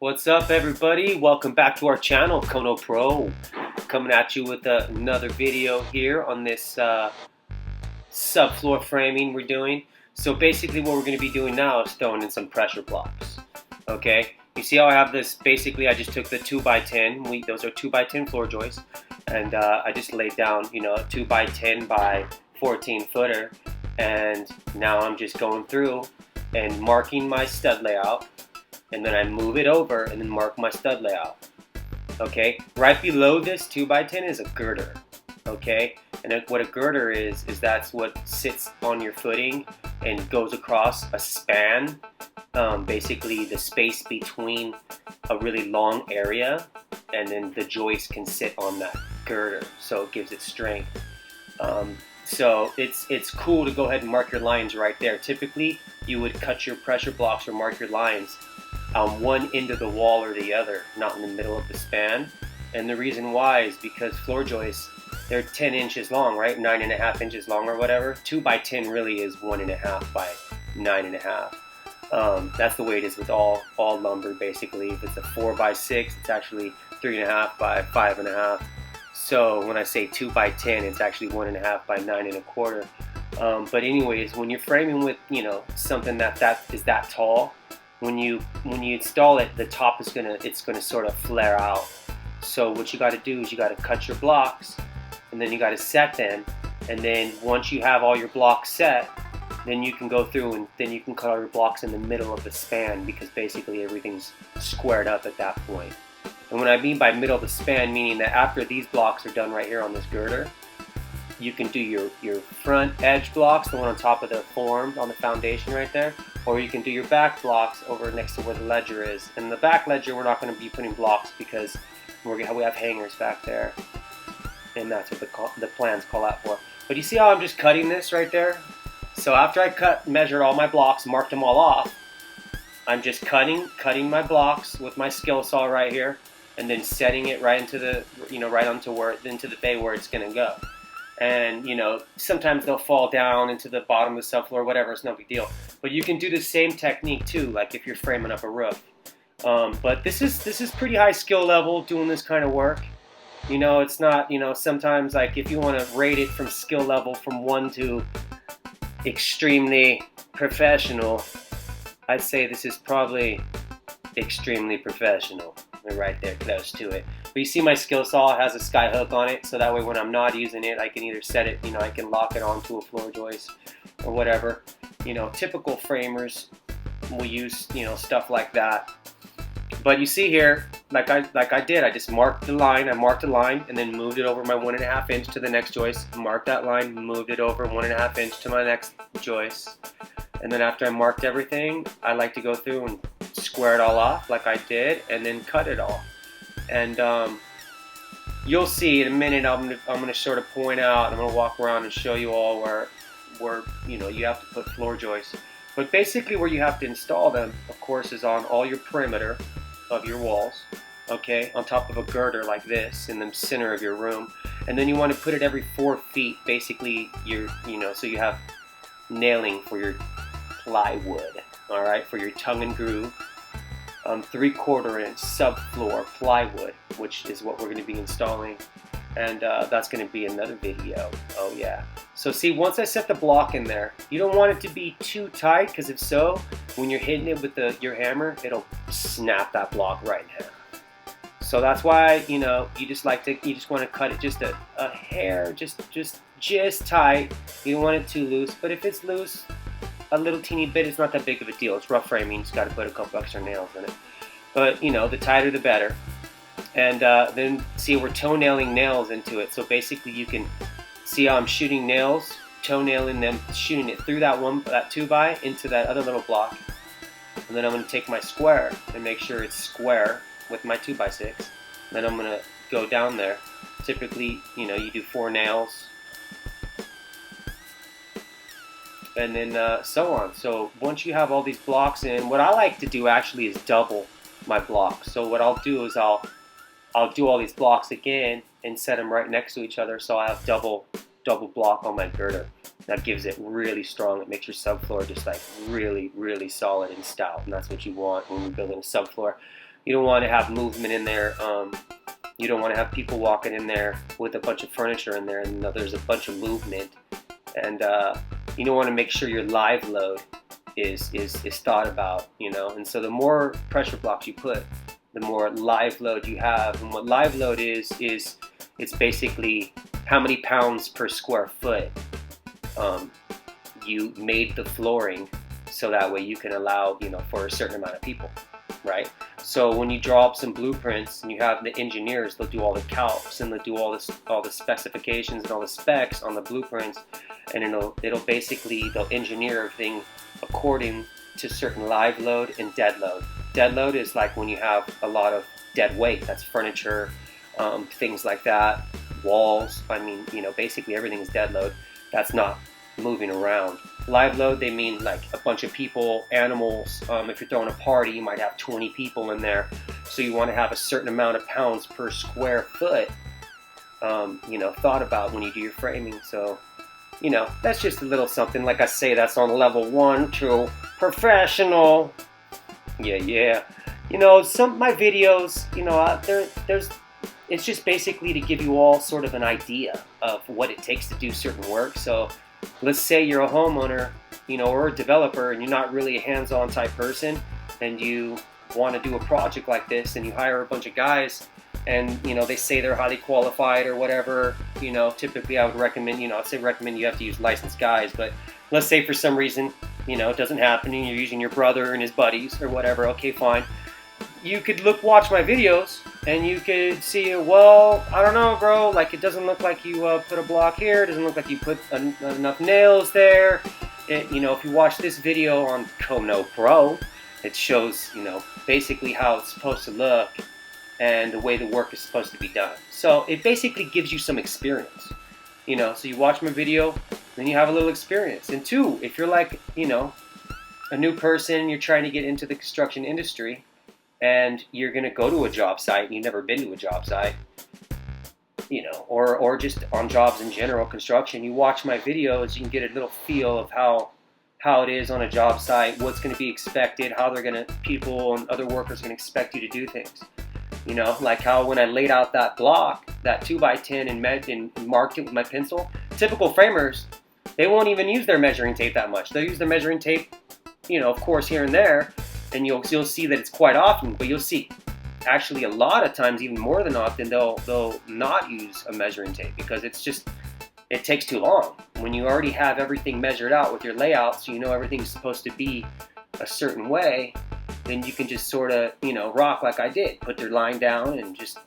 What's up, everybody? Welcome back to our channel, Kono Pro. Coming at you with another video here on this subfloor framing we're doing. So basically what we're going to be doing now is throwing in some pressure blocks. Okay, you see how I have this? Basically I just took the 2x10, those are 2x10 floor joists, and I just laid down, a 2x10 by 14 footer, and now I'm just going through and marking my stud layout, and then I move it over and then mark my stud layout. Okay, right below this 2x10 is a girder. Okay, and what a girder is that's what sits on your footing and goes across a span, basically the space between a really long area, and then the joist can sit on that girder, so it gives it strength. So it's cool to go ahead and mark your lines right there. Typically you would cut your pressure blocks or mark your lines on one end of the wall or the other, not in the middle of the span. And the reason why is because floor joists, they're 10 inches long, right? 9.5 inches long or whatever. 2x10 really is 1.5 by 9.5. That's the way it is with all lumber, basically. If it's a 4x6, it's actually 3.5 by 5.5. So when I say 2x10, it's actually 1.5 by 9.25. But anyways, when you're framing with something that is that tall, when you install it, the top is gonna sort of flare out. So what you got to do is you got to cut your blocks, and then you got to set them, and then once you have all your blocks set, then you can go through and then you can cut all your blocks in the middle of the span, because basically everything's squared up at that point. And what I mean by middle of the span, meaning that after these blocks are done right here on this girder, you can do your front edge blocks, the one on top of the form on the foundation right there, or you can do your back blocks over next to where the ledger is. And the back ledger, we're not going to be putting blocks because we have hangers back there, and that's what the plans call out for. But you see how I'm just cutting this right there? So after I measured all my blocks, marked them all off, I'm just cutting my blocks with my skill saw right here, and then setting it right into the into the bay where it's going to go. And sometimes they'll fall down into the bottom of the subfloor, whatever, it's no big deal. But you can do the same technique too, like if you're framing up a roof. But this is pretty high skill level doing this kind of work. It's not, sometimes, like, if you want to rate it from skill level from 1 to extremely professional, I'd say this is probably extremely professional. We're right there, close to it. But you see my skill saw has a sky hook on it, so that way when I'm not using it, I can either set it, I can lock it onto a floor joist or whatever. Typical framers will use, stuff like that. But you see here, like I did, I just marked the line. I marked a line and then moved it over my 1.5 inch to the next joist. Marked that line, moved it over 1.5 inch to my next joist. And then after I marked everything, I like to go through and square it all off like I did, and then cut it all. And you'll see in a minute, I'm gonna sort of point out, I'm gonna walk around and show you all where you have to put floor joists. But basically where you have to install them, of course, is on all your perimeter of your walls, okay, on top of a girder like this in the center of your room. And then you want to put it every 4 feet, basically, so you have nailing for your plywood, all right, for your tongue and groove, 3/4 inch subfloor plywood, which is what we're going to be installing. And that's going to be another video. Oh yeah. So see, once I set the block in there, you don't want it to be too tight, because if so, when you're hitting it with your hammer, it'll snap that block right in half. So that's why you just want to cut it just a hair, just tight. You don't want it too loose. But if it's loose, a little teeny bit, it's not that big of a deal. It's rough framing. You just got to put a couple extra nails in it. But the tighter the better. And then see, we're toenailing nails into it. So basically you can see how I'm shooting nails, toenailing them, shooting it through that 2x into that other little block. And then I'm going to take my square and make sure it's square with my 2x6. And then I'm going to go down there. Typically, you do 4 nails. And then so on. So once you have all these blocks in, what I like to do actually is double my blocks. So what I'll do is I'll do all these blocks again and set them right next to each other, so I have double block on my girder. That gives it really strong. It makes your subfloor just like really, really solid and stout, and that's what you want when you're building a subfloor. You don't want to have movement in there. You don't want to have people walking in there with a bunch of furniture in there, and there's a bunch of movement. And you don't want to make sure your live load is thought about, And so the more pressure blocks you put, the more live load you have. And what live load is it's basically how many pounds per square foot you made the flooring, so that way you can allow, for a certain amount of people, right? So when you draw up some blueprints and you have the engineers, they'll do all the calcs and they'll do all the specifications and all the specs on the blueprints, and it'll basically, they'll engineer everything according to certain live load and dead load. Dead load is like when you have a lot of dead weight. That's furniture, things like that, walls. I mean, basically everything is dead load. That's not moving around. Live load, they mean like a bunch of people, animals. If you're throwing a party, you might have 20 people in there. So you want to have a certain amount of pounds per square foot, thought about when you do your framing. So, that's just a little something. Like I say, that's on level 1 to professional. Yeah. Some of my videos, there's it's just basically to give you all sort of an idea of what it takes to do certain work. So let's say you're a homeowner, or a developer, and you're not really a hands-on type person, and you want to do a project like this, and you hire a bunch of guys, and they say they're highly qualified or whatever. Typically I would recommend, you have to use licensed guys, but let's say for some reason, it doesn't happen, and you're using your brother and his buddies or whatever. Okay, fine. You could watch my videos, and you could see, well, I don't know, bro, like it doesn't look like you put a block here, it doesn't look like you put enough nails there. If you watch this video on Know Pro, it shows, basically how it's supposed to look and the way the work is supposed to be done. So it basically gives you some experience, so you watch my video, then you have a little experience. And 2, if you're like, a new person, you're trying to get into the construction industry, and you're going to go to a job site and you've never been to a job site, or just on jobs in general, construction, you watch my videos, you can get a little feel of how it is on a job site, what's going to be expected, how people and other workers are going to expect you to do things. Like how when I laid out that block, that 2x10 and marked it with my pencil, typical framers, they won't even use their measuring tape that much. They'll use their measuring tape, of course, here and there, and you'll see that it's quite often, but you'll see actually a lot of times, even more than often, they'll not use a measuring tape because it takes too long. When you already have everything measured out with your layout, so everything's supposed to be a certain way, then you can just sort of, rock like I did. Put your line down and just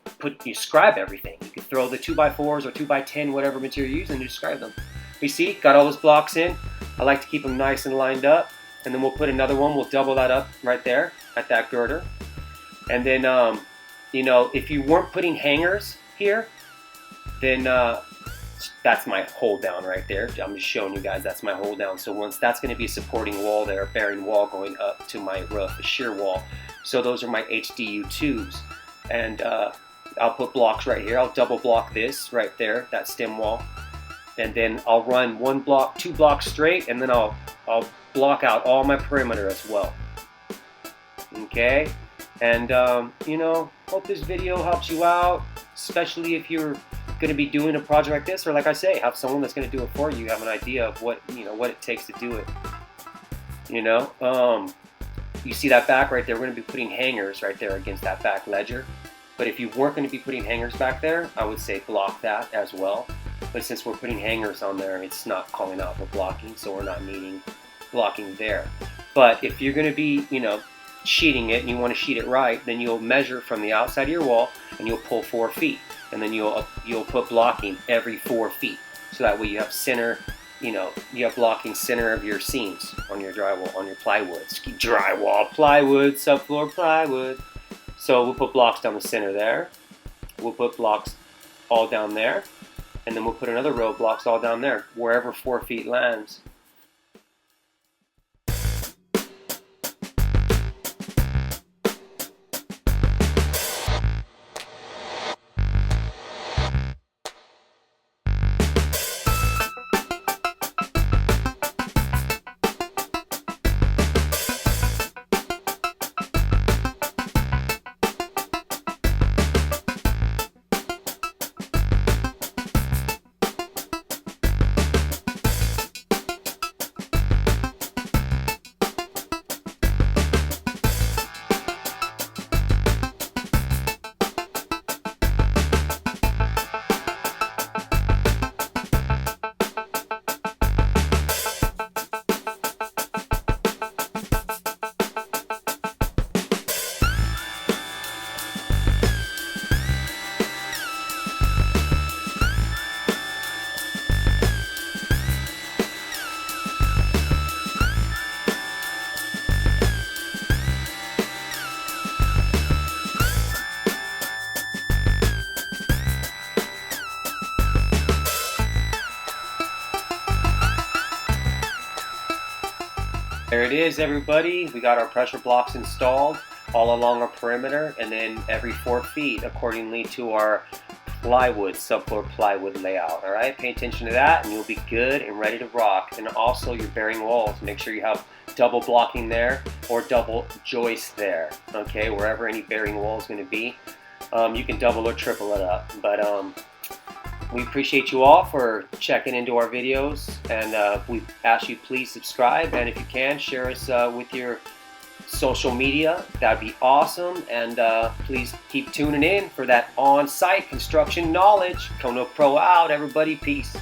you scribe everything. You can throw the 2x4s or 2x10, whatever material you use, and just scribe them. You see, got all those blocks in. I like to keep them nice and lined up. And then we'll put another one, we'll double that up right there at that girder. And then, if you weren't putting hangers here, then that's my hold down right there. I'm just showing you guys that's my hold down. So once that's going to be a supporting wall there, a bearing wall going up to my roof, a shear wall. So those are my HDU tubes. And I'll put blocks right here. I'll double block this right there, that stem wall. And then I'll run 2 blocks straight, and then I'll block out all my perimeter as well. Okay, and hope this video helps you out, especially if you're going to be doing a project like this, or like I say, have someone that's going to do it for you. You have an idea of what it takes to do it. You see that back right there, we're going to be putting hangers right there against that back ledger. But if you weren't going to be putting hangers back there, I would say block that as well. But since we're putting hangers on there, it's not calling out for blocking, so we're not needing blocking there. But if you're going to be, sheeting it and you want to sheet it right, then you'll measure from the outside of your wall and you'll pull 4 feet, and then you'll put blocking every 4 feet, so that way you have center, you have blocking center of your seams on your drywall, on your plywood. Drywall, plywood, subfloor plywood. So we'll put blocks down the center there. We'll put blocks all down there, and then we'll put another row of blocks all down there, wherever 4 feet lands. There it is, everybody. We got our pressure blocks installed all along our perimeter, and then every 4 feet accordingly to our plywood, subfloor plywood layout. All right, pay attention to that and you'll be good and ready to rock. And also your bearing walls, make sure you have double blocking there or double joist there, okay, wherever any bearing wall is going to be. You can double or triple it up, but we appreciate you all for checking into our videos, and we ask you please subscribe, and if you can, share us with your social media. That'd be awesome. And please keep tuning in for that on-site construction knowledge. Kono Pro out, everybody. Peace.